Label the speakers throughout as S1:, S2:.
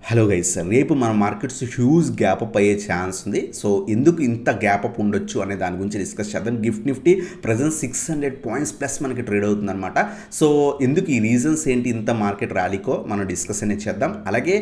S1: Hello guys, రేపు మన markets huge gap up అయ్యే ఛాన్స్ ఉంది. సో ఎందుకు ఇంత గ్యాప్ అప్ ఉండొచ్చు అనే దాని గురించి డిస్కస్ చేద్దాం. నిఫ్టీ ప్రజెంట్ 600 పాయింట్స్ ప్లస్ మనకి ట్రేడ్ అవుతుంది అనమాట. సో ఎందుకు ఈ రీజన్స్ ఏంటి ఇంత మార్కెట్ ర్యాలీకో మనం డిస్కస్ అనేది చేద్దాం. అలాగే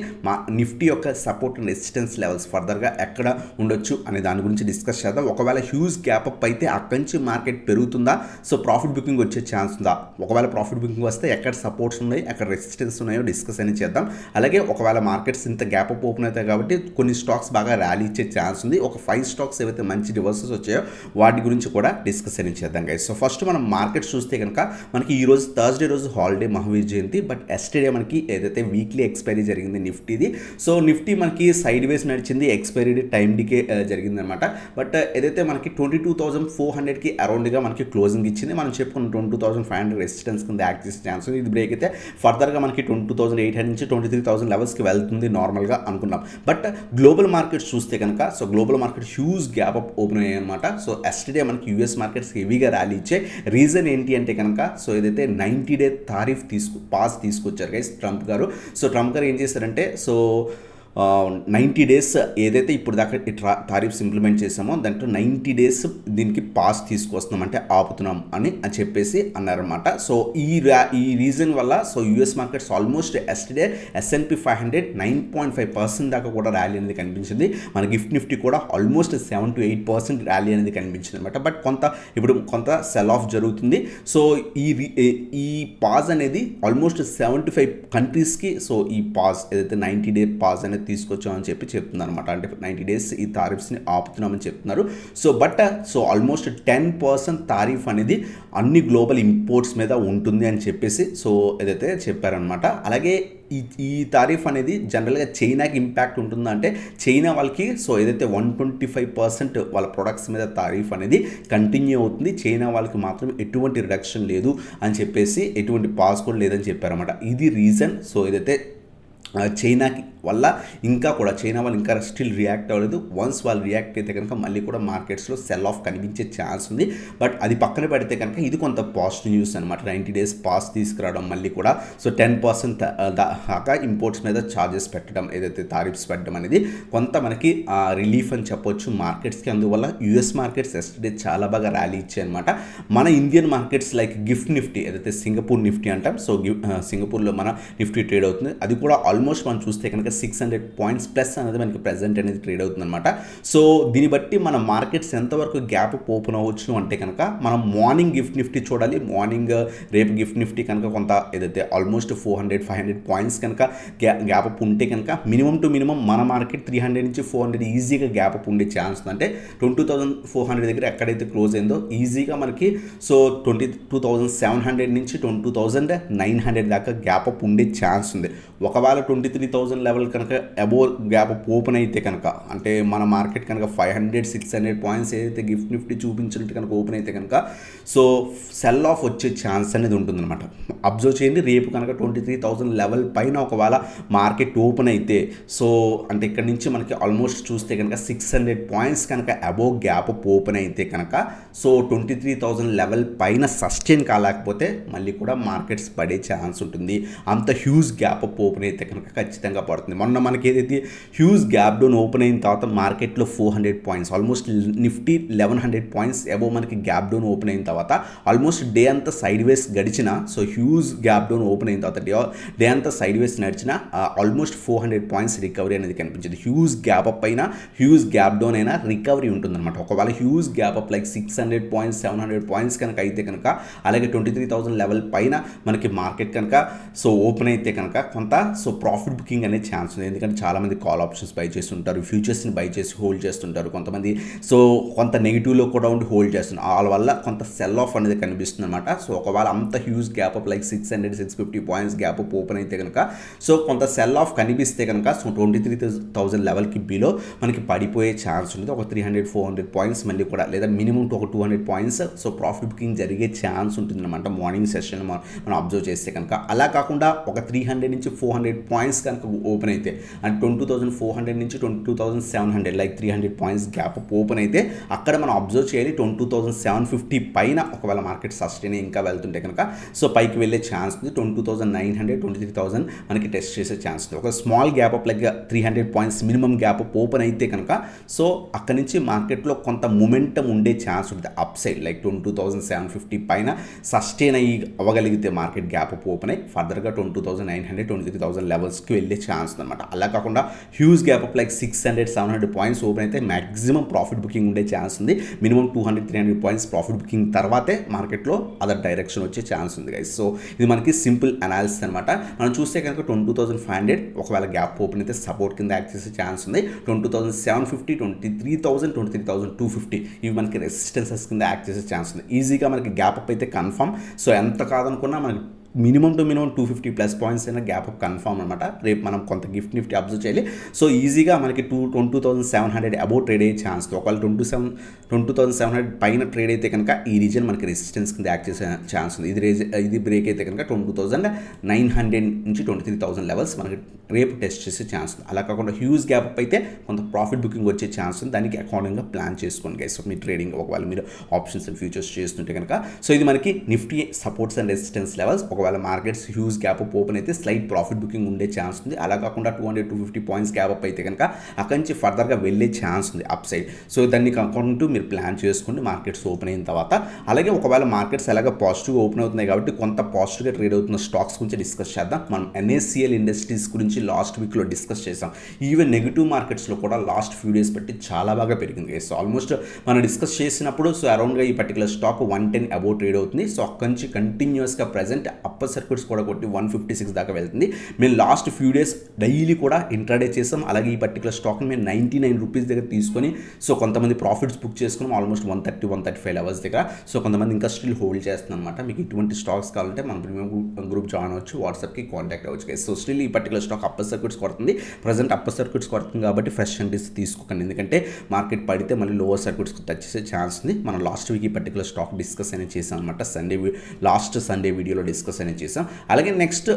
S1: నిఫ్టీ యొక్క సపోర్ట్ అండ్ రెసిస్టెన్స్ లెవెల్స్ ఫర్దర్గా ఎక్కడ ఉండొచ్చు అనే దాని గురించి డిస్కస్ చేద్దాం. ఒకవేళ హ్యూజ్ గ్యాప్ అప్ అయితే అక్కడి నుంచి మార్కెట్ పెరుగుతుందా, సో ప్రాఫిట్ బుకింగ్ వచ్చే ఛాన్స్ ఉందా, ఒకవేళ ప్రాఫిట్ బుకింగ్ వస్తే ఎక్కడ సపోర్ట్స్ ఉన్నాయి, ఎక్కడ రెసిస్టెన్స్ ఉన్నాయో డిస్కస్ అనేది చేద్దాం. అలాగే ఒకవేళ మార్కెట్స్ ఇంత గ్యాప్ అప్ ఓపెన్ అవుతాయి కాబట్టి కొన్ని స్టాక్స్ బాగా ర్యాలీ ఇచ్చే ఛాన్స్ ఉంది. ఒక 5 స్టాక్స్ ఏవైతే మంచి రివర్సెస్ వచ్చాయో వాటి గురించి కూడా డిస్కస్ అనేది చేద్దాం గైస్. సో ఫస్ట్ మనం మార్కెట్స్ చూస్తే కనుక మనకి ఈ రోజు థర్స్డే రోజు holiday Mahavir Jayanti. But yesterday మనకి ఏదైతే వీక్లీ ఎక్స్పైరీ జరిగింది నిఫ్టీది, సో నిఫ్టీ మనకి సైడ్ వేస్ నడిచింది, ఎక్స్పైరీ టైం డికే జరిగింది అనమాట. బట్ ఏదైతే మనకి 22,400కి అరౌండ్గా మనకి క్లోజింగ్ ఇచ్చింది. మనం చెప్పుకున్న 22,500 రెసిస్టెన్స్ కింద యాక్ట్ చేసే ఛాన్స్ ఉంది. ఇది బ్రేక్ అయితే ఫర్దర్గా మనకి 22,800 నుంచి 23,000 లెవెల్స్కి వెళ్తుంది నార్మల్గా అనుకున్నాం. బట్ గ్లోబల్ మార్కెట్స్ చూస్తే కనుక so global market huge gap up open అయ్యాయి అనమాట. సో ఎస్టర్డే మనకి యూఎస్ మార్కెట్స్ హెవీగా ర్యాలీ ఇచ్చే రీజన్ ఏంటి అంటే కనుక సో ఏదైతే 90-day తారీఫ్ పాస్ తీసుకొచ్చారు గైస్ ట్రంప్ గారు. సో ట్రంప్ గారు ఏం చేశారంటే సో 90 days ఏదైతే ఇప్పుడు దాకా టారిఫ్స్ ఇంప్లిమెంట్ చేసామో దాంట్లో 90 days దీనికి పాస్ తీసుకొస్తున్నాం అంటే ఆపుతున్నాం అని చెప్పేసి అన్నారన్నమాట. సో ఈ రీజన్ వల్ల so US markets almost yesterday S&P 500 9.5% దాకా కూడా ర్యాలీ అనేది కనిపించింది. మన నిఫ్టీ కూడా ఆల్మోస్ట్ 7 to 8% ర్యాలీ అనేది కనిపించింది అనమాట. బట్ ఇప్పుడు కొంత సెల్ ఆఫ్ జరుగుతుంది. సో ఈ పాజ్ అనేది ఆల్మోస్ట్ 75 కంట్రీస్కి సో ఈ పాజ్ ఏదైతే 90-day పాజ్ అనేది తీసుకొచ్చామని చెప్తున్నారు అనమాట. అంటే 90 days ఈ తారీఫ్స్ని ఆపుతున్నామని చెప్తున్నారు. So but so almost 10% tariff అనేది అన్ని గ్లోబల్ ఇంపోర్ట్స్ మీద ఉంటుంది అని చెప్పేసి సో ఏదైతే చెప్పారనమాట. అలాగే ఈ తారీఫ్ అనేది జనరల్గా చైనాకి ఇంపాక్ట్ ఉంటుందా అంటే చైనా వాళ్ళకి సో ఏదైతే 125% వాళ్ళ ప్రొడక్ట్స్ మీద తారీఫ్ అనేది కంటిన్యూ అవుతుంది. చైనా వాళ్ళకి మాత్రం ఎటువంటి రిడక్షన్ లేదు అని చెప్పేసి, ఎటువంటి పాస్ కూడా లేదని చెప్పారన్నమాట. ఇది రీజన్. సో ఏదైతే చైనాకి వల్ల ఇంకా కూడా చైనా వాళ్ళు ఇంకా స్టిల్ రియాక్ట్ అవ్వలేదు. వన్స్ వాళ్ళు రియాక్ట్ అయితే కనుక మళ్ళీ కూడా మార్కెట్స్లో సెల్ ఆఫ్ కనిపించే ఛాన్స్ ఉంది. బట్ అది పక్కన పెడితే కనుక ఇది కొంత పాజిటివ్ న్యూస్ అనమాట. 90 days పాస్ తీసుకురావడం, మళ్ళీ కూడా సో 10% దాకా ఇంపోర్ట్స్ మీద ఛార్జెస్ పెట్టడం, ఏదైతే తారీఫ్స్ పెట్టడం అనేది కొంత మనకి రిలీఫ్ అని చెప్పొచ్చు మార్కెట్స్కి. అందువల్ల యూఎస్ మార్కెట్స్ ఎస్టర్డే చాలా బాగా ర్యాలీ ఇచ్చాయి అనమాట. మన Indian markets like gift Nifty ఏదైతే సింగపూర్ నిఫ్టీ అంటాం, సో సింగపూర్లో మన నిఫ్టీ ట్రేడ్ అవుతుంది. అది కూడా ఆల్మోస్ట్ మనం చూస్తే కనుక 600 పాయింట్స్ ప్లస్ అనేది మనకి ప్రెజెంట్ అనేది ట్రేడ్ అవుతుంది అనమాట. సో దీన్ని బట్టి మన మార్కెట్స్ ఎంతవరకు గ్యాప్ ఓపెన్ అవ్వచ్చు అంటే కనుక మనం మార్నింగ్ గిఫ్ట్ నిఫ్టీ చూడాలి. మార్నింగ్ రేపు గిఫ్ట్ నిఫ్టీ కనుక కొంత ఏదైతే ఆల్మోస్ట్ 400-500 పాయింట్స్ కనుక గ్యాప్ అప్ ఉంటే కనుక మినిమం టు మినిమం మన మార్కెట్ 300 నుంచి 400 ఈజీగా గ్యాప్ అప్ ఉండే ఛాన్స్ ఉంది. అంటే 22,400 దగ్గర ఎక్కడైతే క్లోజ్ అయిందో ఈజీగా మనకి సో 22,700 నుంచి 22,900 దాకా గ్యాప్ అప్ ఉండే ఛాన్స్ ఉంది. ఒకవేళ 23,000 లెవెల్ కనుక అబోవ్ గ్యాప్ ఓపెన్ అయితే కనుక అంటే మన మార్కెట్ కనుక 500-600 పాయింట్స్ ఏదైతే గిఫ్ట్ నిఫ్టీ చూపించినట్టు కనుక ఓపెన్ అయితే కనుక సో సెల్ ఆఫ్ వచ్చే ఛాన్స్ అనేది ఉంటుందన్నమాట. అబ్జర్వ్ చేయండి. రేపు కనుక 23,000 లెవెల్ పైన ఒకవేళ మార్కెట్ ఓపెన్ అయితే సో అంటే ఇక్కడ నుంచి మనకి ఆల్మోస్ట్ చూస్తే కనుక 600 పాయింట్స్ కనుక అబోవ్ గ్యాప్ ఓపెన్ అయితే కనుక సో 23,000 లెవెల్ పైన సస్టైన్ కాలేకపోతే మళ్ళీ కూడా మార్కెట్స్ పడే ఛాన్స్ ఉంటుంది. అంత హ్యూజ్ గ్యాప్ ఓపెన్ అయితే కనుక ఖచ్చితంగా పడుతుంది. మొన్న మనకి ఏదైతే హ్యూజ్ గ్యాప్ డౌన్ ఓపెన్ అయిన తర్వాత మార్కెట్లో 400 points almost Nifty 1100 points above మనకి గ్యాప్ డౌన్ ఓపెన్ అయిన తర్వాత ఆల్మోస్ట్ డే అంతా సైడ్ వేస్ గడిచిన so huge gap down open అయిన తర్వాత డే అంతా సైడ్ వేస్ నడిచిన ఆల్మోస్ట్ 400 పాయింట్స్ రికవరీ అనేది కనిపించింది. హ్యూజ్ గ్యాప్ అప్ అయినా హ్యూజ్ గ్యాప్ డౌన్ అయినా రికవరీ ఉంటుందన్నమాట. ఒకవేళ huge gap up like 600 points 700 points కనుక అయితే కనుక అలాగే 23,000 లెవెల్ పైన మనకి మార్కెట్ కనుక సో ఓపెన్ అయితే కనుక కొంత సో ప్రాఫిట్ బుకింగ్ అనే ఛాన్స్ ఉంది. ఎందుకంటే చాలామంది కాల్ ఆప్షన్స్ బై చేస్తుంటారు, ఫ్యూచర్స్ని బై చేసి హోల్డ్ చేస్తుంటారు, కొంతమంది సో కొంత నెగిటివ్లో కూడా ఉండి హోల్డ్ చేస్తున్నారు. వాళ్ళ వల్ల కొంత సెల్ ఆఫ్ అనేది కనిపిస్తుంది అనమాట. సో ఒకవేళ అంత huge gap up like 600-650 points gap up open అయితే కనుక సో కొంత సెల్ ఆఫ్ కనిపిస్తే కనుక సో 23,000 లెవెల్కి బిలో మనకి పడిపోయే ఛాన్స్ ఉంది. ఒక 300-400 పాయింట్స్ మళ్ళీ కూడా లేదా మినిమం ఒక 200 పాయింట్స్ సో ప్రాఫిట్ బుకింగ్ జరిగే ఛాన్స్ ఉంటుంది అనమాట మార్నింగ్ సెషన్ మనం అబ్జర్వ్ చేస్తే కనుక. అలా కాకుండా ఒక 300 నుంచి 400 పాయింట్స్ కనుక ఓపెన్ ఓపెన్ అయితే అండ్ 22,400 నుంచి 22,700 like 300 points gap up open అయితే అక్కడ మనం అబ్జర్వ్ చేయాలి 22,750 పైన ఒకవేళ మార్కెట్ సస్టైన్ ఇంకా వెళ్తుంటే కనుక సో పైకి వెళ్ళే ఛాన్స్ ఉంది. 22,900 23,000 మనకి టెస్ట్ చేసే ఛాన్స్ ఉంది. ఒక small gap up like 300 points minimum gap up open అయితే కనుక సో అక్కడి నుంచి మార్కెట్లో కొంత మొమెంటం ఉండే ఛాన్స్ ఉంటుంది అప్ సైడ్ లైక్ 22,750 పైన సస్టైన్ అవ్వగలిగితే మార్కెట్ గ్యాప్ అప్ ఓపెన్ అయ్యి ఫర్దర్గా 22,900 23,000 లెవెల్స్కి వెళ్ళే ఛాన్స్ అనమాట. అలా కాకుండా huge gap up like 600-700 points open అయితే మ్యాక్సిమం ప్రాఫిట్ బుకింగ్ ఉండే ఛాన్స్ ఉంది. మినిమం 200-300 పాయింట్స్ ప్రాఫిట్ బుకింగ్ తర్వాతే మార్కెట్లో అదర్ డైరెక్షన్ వచ్చే ఛాన్స్ ఉంది గైస్. సో ఇది మనకి సింపుల్ అనాలిసిస్ అనమాట. మనం చూస్తే కనుక 22,500 ఒకవేళ గ్యాప్ ఓపెన్ అయితే సపోర్ట్ కింద యాక్ట్ చేసే ఛాన్స్ ఉంది. 22,750 23,000 23,250 ఇవి మనకి రెసిస్టెన్సెస్ కింద యాక్ట్ చేసే ఛాన్స్ ఉంది. ఈజీగా మనకి గ్యాప్ అప్ అయితే కన్ఫర్మ్. సో ఎంత కాదనుకున్నా మనకి మినిమం టు మినిమం 250+ పాయింట్స్ అయినా గ్యాప్ అప్ కన్ఫర్మ్ అనమాట. రేపు మనం కొంత గిఫ్ట్ నిఫ్టీ అబ్జర్వ్ చేయాలి. సో ఈజీగా మనకి 22,700 అబౌట్ ట్రేడ్ అయ్యే ఛాన్స్. ఒకవేళ 22,700 పైన ట్రేడ్ అయితే కనుక ఈ రీజన్ మనకి రెసిస్టెన్స్ కింద యాక్ట్ చేసే ఛాన్స్ ఉంది. ఇది బ్రేక్ అయితే కనుక 22,900 నుంచి 23,000 లెవెల్స్ మనకి రేపు టెస్ట్ చేసే ఛాన్స్ ఉంది. అలా కాకుండా హ్యూజ్ గ్యాప్ అప్ అయితే కొంత ప్రాఫిట్ బుకింగ్ వచ్చే ఛాన్స్ ఉంది. దానికి అకార్డింగ్గా ప్లాన్ చేసుకోండి గైస్. మీ ట్రేడింగ్ ఒకవేళ మీరు ఆప్షన్స్ అండ్ ఫ్యూచర్స్ చేస్తుంటే కనుక సో ఇది మనకి Nifty supports and resistance levels. ఒకవేళ markets huge gap up open అయితే స్లైట్ ప్రాఫిట్ బుకింగ్ ఉండే ఛాన్స్ ఉంది. అలా కాకుండా 200-250 పాయింట్స్ గ్యాప్ అప్ అయితే కనుక అక్కడి నుంచి ఫర్దర్గా వెళ్ళే ఛాన్స్ ఉంది అప్ సైడ్. సో దాన్ని అకౌంట్ మీరు ప్లాన్ చేసుకోండి మార్కెట్స్ ఓపెన్ అయిన తర్వాత. అలాగే ఒకవేళ మార్కెట్స్ ఎలాగ పాజిటివ్గా ఓపెన్ అవుతున్నాయి కాబట్టి కొంత పాజిటివ్గా ట్రేడ్ అవుతున్న స్టాక్స్ గురించి డిస్కస్ చేద్దాం. మనం NACL ఇండస్ట్రీస్ గురించి లాస్ట్ వీక్లో డిస్కస్ చేసాం. ఈవెన్ నెగిటివ్ మార్కెట్స్లో కూడా లాస్ట్ ఫ్యూ డేస్ బట్టి చాలా బాగా పెరిగింది. సో ఆల్మోస్ట్ మనం డిస్కస్ చేసినప్పుడు సో అరౌండ్గా ఈ పర్టికులర్ స్టాక్ 110 అబౌట్ ట్రేడ్ అవుతుంది. సో అక్కడి నుంచి కంటిన్యూస్గా ప్రజెంట్ అప్పర్ సర్క్యూట్స్ కూడా కొట్టి 156 దాకా వెళ్తుంది. మేము లాస్ట్ ఫ్యూ డేస్ డైలీ కూడా ఇంట్రాడే చేసాం. అలాగే ఈ పర్టికులర్ స్టాక్ని మేము 99 రూపీస్ దగ్గర తీసుకొని సో కొంతమంది ప్రాఫిట్స్ బుక్ చేసుకున్నాం ఆల్మోస్ట్ 130-135 లెవెల్స్ దగ్గర. సో కొంతమంది ఇంకా స్టిల్ హోల్డ్ చేస్తున్నాం అనమాట. మీకు ఇటువంటి స్టాక్స్ కావాలంటే మన ప్రీమియం గ్రూప్ జాయిన్ అవ్వచ్చు, వాట్సాప్కి కాంటాక్ట్ అవ్వచ్చు. సో స్టిల్ ఈ పర్టికులర్ స్టాక్ అప్పర్ సర్క్యూట్స్ కొడుతుంది. ప్రజెంట్ అప్పర్ సర్క్యూట్స్ కొడుతుంది కాబట్టి ఫ్రెష్ ఎంట్రీస్ తీసుకోకండి. ఎందుకంటే మార్కెట్ పడితే మళ్ళీ లోవర్ సర్క్యూట్స్ టచ్ చేసే ఛాన్స్ ఉంది. మనం లాస్ట్ వీక్ ఈ పర్టికులర్ స్టాక్ డిస్కస్ అనేది చేసాం అనమాట. లాస్ట్ సండే వీడియోలో డిస్కస్ అనేది చేసాం. అలాగే నెక్స్ట్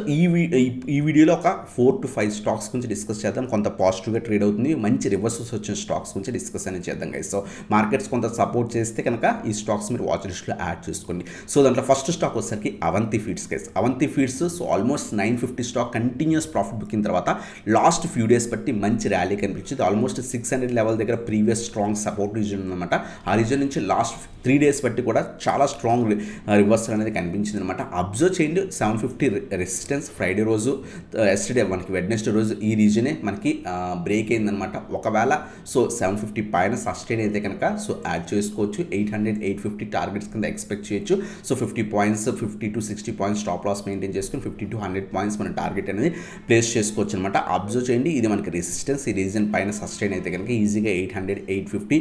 S1: ఈ వీడియోలో ఒక 4-5 స్టాక్స్ గురించి డిస్కస్ చేద్దాం. కొంత పాజిటివ్గా ట్రేడ్ అవుతుంది, మంచి రివర్సల్స్ వచ్చిన స్టాక్స్ గురించి డిస్కస్ అనేది చేద్దాం గైస్. సో మార్కెట్స్ కొంత సపోర్ట్ చేస్తే కనుక ఈ స్టాక్స్ మీరు వాచ్ లిస్ట్లో యాడ్ చేసుకోండి. సో దాంట్లో ఫస్ట్ స్టాక్ వచ్చేసరికి Avanti Feeds guys. Avanti Feeds so almost 950 stock continuous profit booking తర్వాత లాస్ట్ ఫ్యూ డేస్ బట్టి మంచి ర్యాలీ కనిపించింది. ఆల్మోస్ట్ 600 లెవెల్ దగ్గర ప్రీవియస్ స్ట్రాంగ్ సపోర్ట్ రీజన్ అనమాట. ఆ రీజన్ నుంచి లాస్ట్ 3 డేస్ బట్టి కూడా చాలా స్ట్రాంగ్ రివర్సల్ అనేది కనిపించింది అనమాట. అబ్జర్వ్ చేయండి 750 రెసిస్టెన్స్ ఫ్రైడే రోజు ఎస్టర్డే మనకి వెడ్నెస్డే రోజు ఈ రీజనే మనకి బ్రేక్ అయిందనమాట. ఒకవేళ సో 750 పైన సస్టైన్ అయితే కనుక సో యాడ్ చేసుకోవచ్చు. 800-850 టార్గెట్స్ కింద ఎక్స్పెక్ట్ చేయొచ్చు. So 50 points 50-60 points stop loss maintain చేసుకుని 50-100 పాయింట్స్ మన టార్గెట్ అనేది ప్లేస్ చేసుకోవచ్చు అనమాట. అబ్జర్వ్ చేయండి ఇది మనకి రెసిస్టెన్స్. ఈ రీజన్ పైన సస్టైన్ అయితే కనుక ఈజీగా 800-850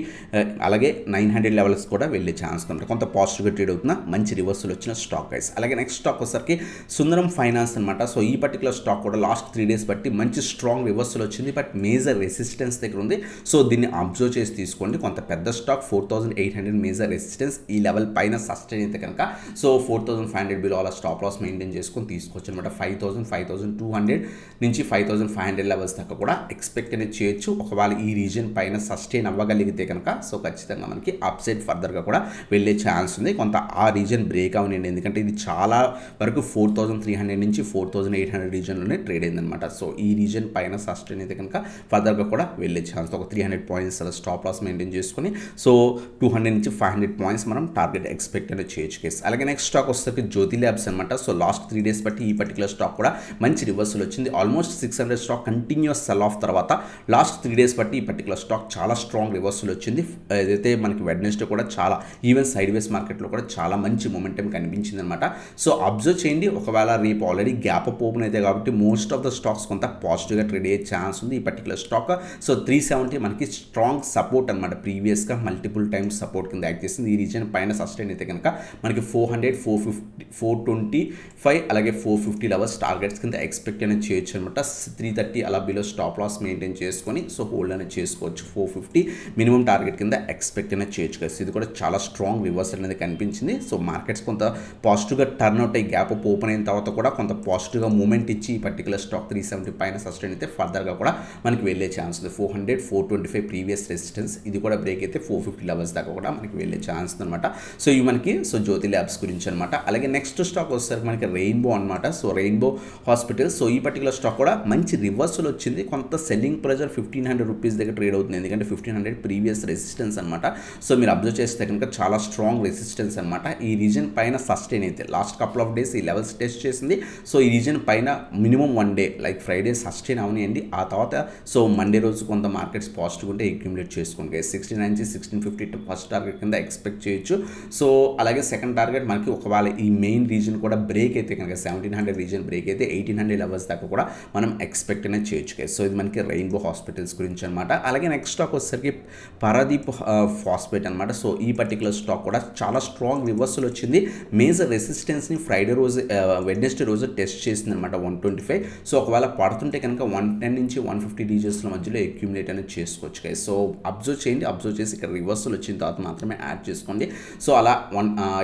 S1: అలాగే 900 లెవెల్స్ కూడా వెళ్ళే ఛాన్స్ ఉంది. కొంత పాజిటివ్గా ట్రేడ్ అవుతున్న మంచి రివర్సల్ వచ్చిన స్టాక్ గైస్. అలాగే నెక్స్ట్ స్టాక్ వచ్చేసరికి సుందరం ఫైనాన్స్ అనమాట. సో ఈ పర్టికులర్ స్టాక్ కూడా లాస్ట్ 3 డేస్ బట్టి మంచి స్ట్రాంగ్ రివర్సల్ వచ్చింది. బట్ మేజర్ రెసిస్టెన్స్ దగ్గర ఉంది. సో దీన్ని అబ్జర్వ్ చేసి తీసుకోండి. కొంత పెద్ద స్టాక్ 4,800 మేజర్ రెసిస్టెన్స్. ఈ లెవెల్ పైన సస్టైన్ అయితే కనుక సో 4,500 బిలో అలా స్టాప్ లాస్ మెయింటైన్ చేసుకొని తీసుకోవచ్చు అనమాట. 5,200 నుంచి 5,500 లెవెల్స్ దాకా కూడా ఎక్స్పెక్ట్ అనేది చేయొచ్చు. ఒకవేళ ఈ రీజన్ పైన సస్టైన్ అవ్వగలిగితే కనుక సో ఖచ్చితంగా మనకి అప్ సైడ్ ఫర్దర్గా కూడా వెళ్ళే ఛాన్స్ ఉంది. కొంత ఆ రీజన్ బ్రేక్ అవ్వనండి. ఎందుకంటే ఇది చాలా వరకు 4,300 నుంచి 4,800 రీజన్లోనే ట్రేడ్ అయిందనమాట. సో ఈ రీజన్ పైన సస్టైన్ అయితే కనుక ఫర్దర్గా కూడా వెళ్ళే ఛాన్స్. ఒక 300 పాయింట్స్ అలా స్టాప్ లాస్ మెయింటైన్ చేసుకుని సో 200 నుంచి 500 పాయింట్స్ మనం టార్గెట్ ఎక్స్పెక్ట్ అనేది చేయొచ్చు కేసు. అలాగే నెక్స్ట్ స్టాక్ వస్తే జ్యోతి ల్యాబ్స్ అనమాట. సో లాస్ట్ 3 డేస్ బట్టి ఈ పర్టికులర్ స్టాక్ కూడా మంచి రివర్సల్ వచ్చింది. Almost 600 stock continuous cell of తర్వాత లాస్ట్ 3 డేస్ బట్టి ఈ పర్టికులర్ స్టాక్ చాలా స్ట్రాంగ్ రివర్సల్ వచ్చింది. ఏదైతే మనకి వెడ్నెస్డే కూడా చాలా ఈవెన్ సైడ్ వేస్ మార్కెట్లో కూడా చాలా మంచి మొమెంటం కనిపించింది అనమాట. సో అబ్జర్వ్ చేయండి. ఒకవేళ రేపు ఆల్రెడీ గ్యాప్ అప్ ఓపెన్ అయితే కాబట్టి మోస్ట్ ఆఫ్ ద స్టాక్స్ కొంత పాజిటివ్గా ట్రేడ్ అయ్యే ఛాన్స్ ఉంది. ఈ పర్టికులర్ స్టాక్ సో 370 మనకి స్ట్రాంగ్ సపోర్ట్ అనమాట. ప్రీవియస్గా మల్టిపుల్ టైమ్స్ సపోర్ట్ కింద యాక్ట్ చేసింది. ఈ రీజన్ పైన సస్టైన్ అయితే కనుక మనకి 400, 450, 425 అలాగే 450 లెవెల్స్ టార్గెట్స్ కింద ఎక్స్పెక్ట్ అనేది చేయొచ్చు అనమాట. 330 అలా బిలో స్టాప్ లాస్ మెయింటైన్ చేసుకొని సో హోల్డ్ అనేది చేసుకోవచ్చు. 450 మినిమం టార్గెట్ కింద ఎక్స్పెక్ట్ అనేది చేయొచ్చు కదా. ఇది కూడా చాలా స్ట్రాంగ్ రివర్సల్ అనేది కనిపించింది. సో మార్కెట్స్ కొంత పాజిటివ్గా టర్న్ అవుట్ అయ్యి గ్యాప్ గ్యాప్ అప్ ఓపెన్ అయిన తర్వాత కూడా కొంత పాజిటివ్గా మూమెంట్ ఇచ్చి ఈ పర్టికులర్ స్టాక్ 370 పైన సస్టైన్ అయితే ఫర్దర్గా కూడా మనకి వెళ్ళే ఛాన్స్ ఉంది. 400, 425 ప్రీవియస్ రెసిస్టెన్స్, ఇది కూడా బ్రేక్ అయితే 450 లెవెల్స్ దాకా కూడా మనకి వెళ్ళే ఛాన్స్ అనమాట. సో ఇవి మనకి జ్యోతి ల్యాబ్స్ గురించి అనమాట. అలాగే నెక్స్ట్ స్టాక్ వచ్చేసరికి మనకి రెయిన్బో అనమాట. సో రెయిన్బో హాస్పిటల్, సో ఈ పర్టికులర్ స్టాక్ కూడా మంచి రివర్సల్ వచ్చింది. కొంత సెల్లింగ్ ప్రెజర్ 1500 రూపీస్ దగ్గర ట్రేడ్ అవుతుంది, ఎందుకంటే 1500 ప్రీవియస్ రెసిస్టెన్స్ అనమాట. సో మీరు అబ్జర్వ్ చేస్తే కనుక చాలా స్ట్రాంగ్ రెసిస్టెన్స్ అనమాట. ఈ రీజన్ పైన సస్టైన్ అయితే లాస్ట్ కపుల్ ఆఫ్ డేస్ ఈ లెవెల్స్ టెస్ట్ చేసింది. సో ఈ రీజన్ పైన minimum 1 day like Friday sustain అవనియండి. ఆ తర్వాత సో మండే రోజు కొంత మార్కెట్స్ పాజిటివ్ ఉంటే అక్యుములేట్ చేసుకోండి. 69 నుంచి 1650 ఫస్ట్ టార్గెట్ కింద ఎక్స్పెక్ట్ చేయొచ్చు. సో అలాగే సెకండ్ టార్గెట్ మనకి ఒకవేళ ఈ మెయిన్ రీజన్ కూడా బ్రేక్ అయితే కనుక 1700 రీజన్ బ్రేక్ అయితే 1800 లెవెల్స్ దాకా కూడా మనం ఎక్స్పెక్ట్ అనేది చేయొచ్చు. సో ఇది మనకి రెయిన్బో హాస్పిటల్స్ గురించి అనమాట. అలాగే నెక్స్ట్ స్టాక్ వచ్చేసరికి పారాదీప్ ఫాస్ఫేట్ అనమాట. సో ఈ పర్టికులర్ స్టాక్ కూడా చాలా స్ట్రాంగ్ రివర్సల్ వచ్చింది. మేజర్ రెసిస్టెన్స్ని ఫ్రైడే రోజు వెడ్నెస్డే రోజు టెస్ట్ చేసింది అనమాట 125. సో ఒకవేళ పడుతుంటే కనుక 110 నుంచి 150 డీజెస్ల మధ్యలో అక్యుములేట్ అనేది చేసుకోవచ్చు గైస్. సో అబ్జర్వ్ చేయండి, అబ్జర్వ్ చేసి ఇక్కడ రివర్సల్ వచ్చిన తర్వాత మాత్రమే యాడ్ చేసుకోండి. సో అలా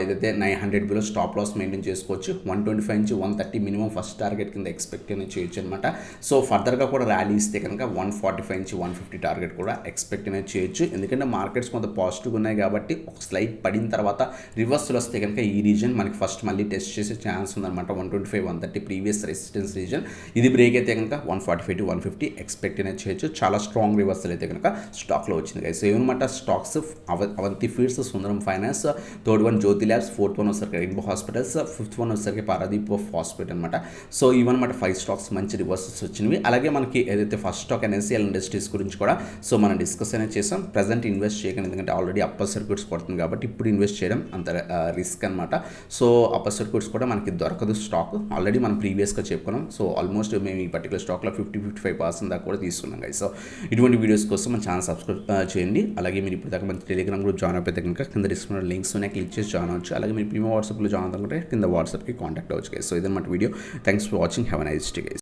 S1: ఏదైతే 900 బిలో స్టాప్ లాస్ మెయింటైన్ చేసుకోవచ్చు. 125 నుంచి 130 మినిమం ఫస్ట్ టార్గెట్ కింద ఎక్స్పెక్ట్ అనేది చేయొచ్చు అనమాట. సో ఫర్దర్గా కూడా ర్యాలీ ఇస్తే కనుక 145 నుంచి 150 టార్గెట్ కూడా ఎక్స్పెక్ట్ అనేది చేయొచ్చు. ఎందుకంటే మార్కెట్స్ కొంత పాజిటివ్గా ఉన్నాయి కాబట్టి ఒక స్లైడ్ పడిన తర్వాత రివర్సల్ వస్తే కనుక ఈ రీజన్ మనకి ఫస్ట్ మళ్ళీ టెస్ట్ చేసే ఛాన్స్ ఉందన్నమాట. 125, 130 ప్రీవియస్ రెసిస్టెన్స్ రీజన్, ఇది బ్రేక్ అయితే కనుక 145 to 150 ఎక్స్పెక్ట్ అనేది చేయొచ్చు. చాలా స్ట్రాంగ్ రివర్సల్ అయితే కనుక స్టాక్లో వచ్చింది గైస్. సో ఏమన్నమాట stocks Avanti feeds, Sundaram finance, third one Jyothy labs, fourth one వచ్చేసరికి రెయిన్బో హాస్పిటల్స్, ఫిఫ్త్ వన్ వచ్చేసరికి పారాదీప్ ఫాస్ఫేట్ అనమాట. సో ఇవన్నమాట 5 స్టాక్స్ మంచి రివర్సల్స్ వచ్చినవి. అలాగే మనకి ఏదైతే ఫస్ట్ స్టాక్ ఎన్ఎస్సిఎల్ ఇండస్ట్రీస్ గురించి కూడా సో మనం డిస్కస్ అనేది చేసాం. ప్రజెంట్ ఇన్వెస్ట్ చేయకండి, ఎందుకంటే ఆల్రెడీ అప్పర్ సర్క్యూట్స్ పడుతుంది కాబట్టి ఇప్పుడు ఇన్వెస్ట్ చేయడం అంత రిస్క్ అనమాట. సో అప్పర్ సర్క్యూట్స్ కూడా మనకి దొరకదు స్టాక్, ఆల్రెడీ మనం ప్రీవియస్గా చెప్పుకున్నాం. సో ఆల్మోస్ట్ మేము ఈ పర్టికులర్ స్టాక్లో 50-55% దాకా కూడా తీసుకున్నాం గైస్. సో ఇటువంటి వీడియోస్ కోసం మన ఛానల్ సబ్స్క్రైబ్ చేయండి. అలాగే మీరు ఇప్పుడు దాకా మన టెలిగ్రామ్ గ్రూప్ జాయిన్ అయిపోతే కనుక కింద డిస్క్రిప్షన్లో లింక్స్ ఉన్నాయి, క్లిక్ చేసి జాయిన్ అవ్వచ్చు. అలాగే మీరు ప్రీమియం వాట్సాప్లో జాయిన్ అవుతుంటే కింద వాట్సాప్కి కాంటాక్ట్ అవ్వచ్చు గైస్. సో ఇదన్నమాట video. Thanks for watching. Have a nice day guys.